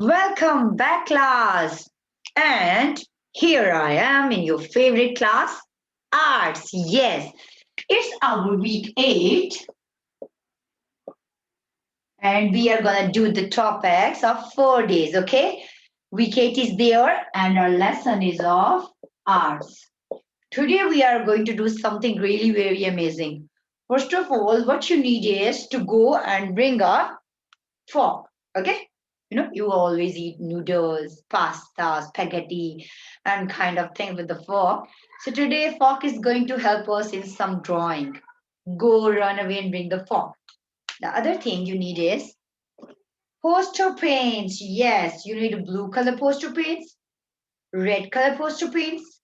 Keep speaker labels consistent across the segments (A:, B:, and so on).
A: Welcome back, class. And here I am in your favorite class, Arts. Yes, it's our week 8, and we are gonna do the topics of 4 days, okay? Week 8 is there, and our lesson is of Arts. Today we are going to do something really very amazing. First of all, what you need is to go and bring a fork, okay? You always eat noodles, pasta, spaghetti, and kind of thing with the fork. So today, fork is going to help us in some drawing. Go run away and bring the fork. The other thing you need is poster paints. Yes, you need a blue color poster paints, red color poster paints,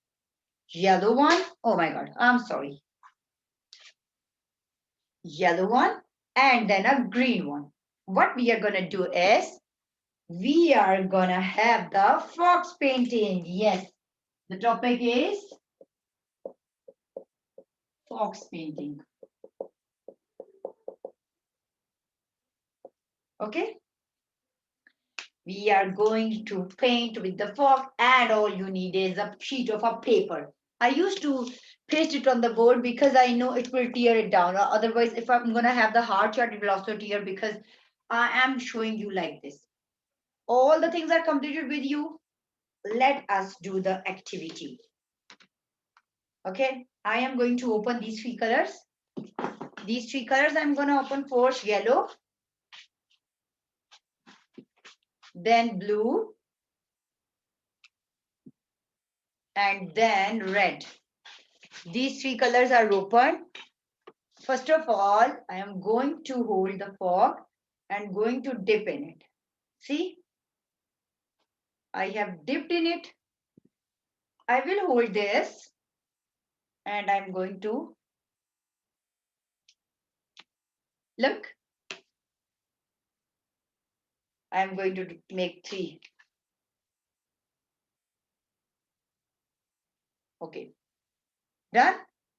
A: yellow one. Oh my God, I'm sorry. Yellow one, and then a green one. What we are gonna do is we are gonna have the fox painting. Yes, the topic is fox painting. Okay, we are going to paint with the fox, and all you need is a sheet of a paper. I used to paste it on the board because I know it will tear it down. Or otherwise, if I'm gonna have the hard chart, it will also tear because I am showing you like this. All the things are completed with you. Let us do the activity. Okay, I am going to open these three colors. These three colors I'm going to open first yellow, then blue, and then red. These three colors are open. First of all, I am going to hold the fork and going to dip in it. See, I have dipped in it. I will hold this and I'm going to look. I'm going to make three. Okay, done.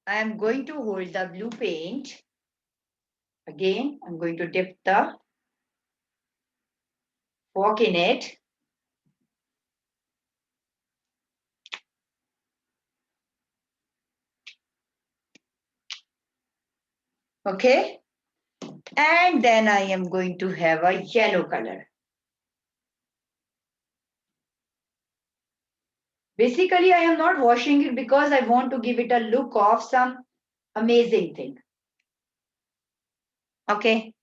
A: I am going to hold the blue paint. Again, I'm going to dip the fork in it. Okay, and then I am going to have a yellow color. Basically, I am not washing it because I want to give it a look of some amazing thing. Okay.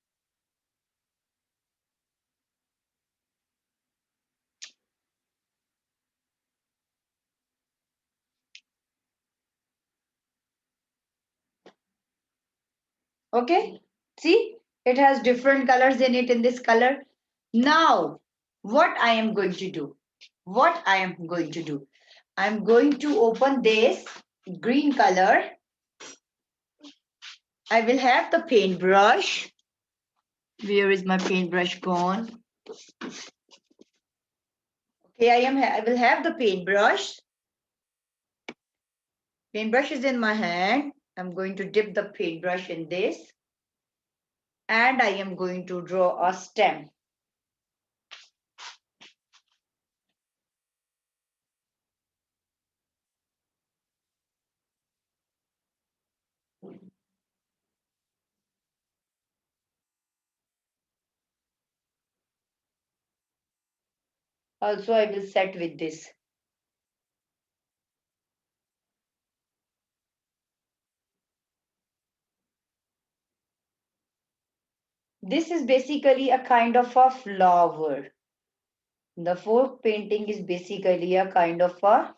A: Okay. See, it has different colors in it in this color. Now, what I am going to do? What I am going to do? I'm going to open this green color. I will have the paintbrush. Where is my paintbrush gone? Okay, I will have the paintbrush. Paintbrush is in my hand. I'm going to dip the paintbrush in this. And I am going to draw a stem. Also, I will set with this. This is basically a kind of a flower. The folk painting is basically a kind of a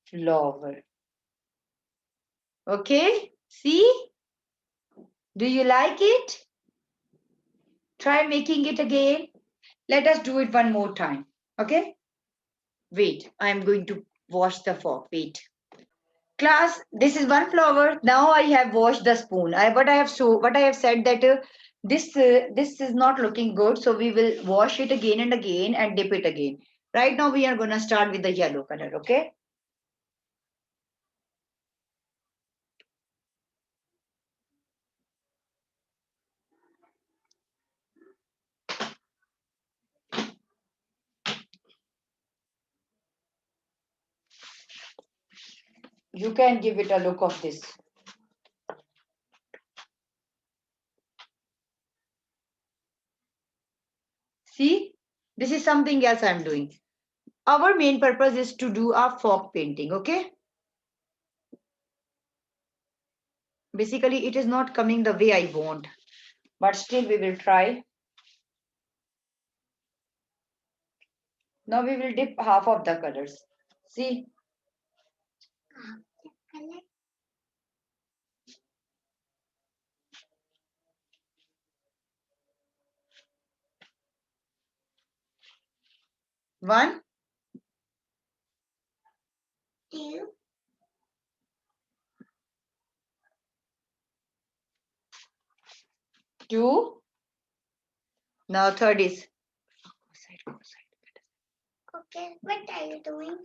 A: flower. Okay, see? Do you like it? Try making it again. Let us do it one more time. Okay? Wait, I am going to wash the fork. Wait. Class, this is one flower. Now I have washed the spoon. What I have said that this is not looking good, so we will wash it again and again and dip it again. Right now we are gonna start with the yellow color. Okay. You can give it a look of this. See, this is something else I'm doing. Our main purpose is to do a fog painting, okay? Basically, it is not coming the way I want, but still we will try. Now we will dip half of the colors. See? One, two. Now third is.
B: Okay, what are you doing?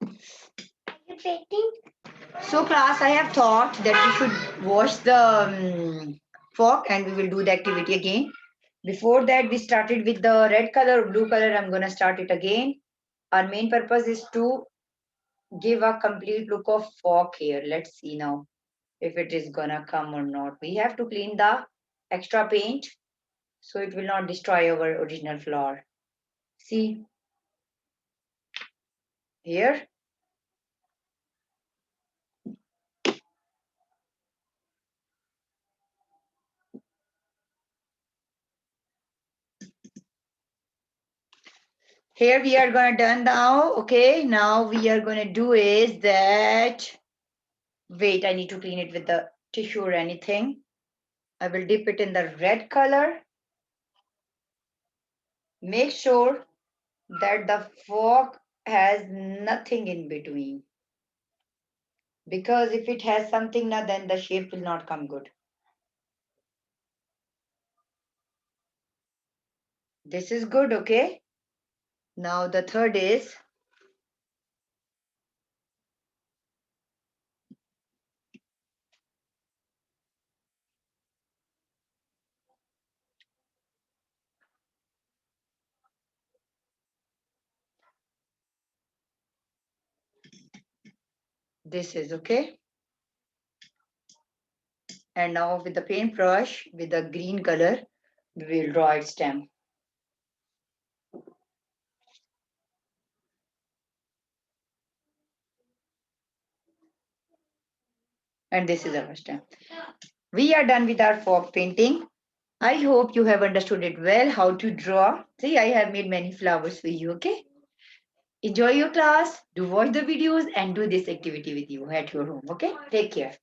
B: Are you painting?
A: So class, I have thought that we should wash the fork and we will do the activity again. Before that, we started with the red color, blue color. I'm going to start it again. Our main purpose is to give a complete look of fork here. Let's see now if it is going to come or not. We have to clean the extra paint so it will not destroy our original flower. See here. Here we are going to done now. Okay, now we are going to do is that. Wait, I need to clean it with the tissue or anything. I will dip it in the red color. Make sure that the fork has nothing in between. Because if it has something now, then the shape will not come good. This is good, okay? Now the third is. This is okay. And now with the paintbrush, with the green color, we will draw its stem. And this is our stem. We are done with our fork painting. I hope you have understood it well, how to draw. See, I have made many flowers for you, okay? Enjoy your class, do watch the videos and do this activity with you at your home, okay? Take care.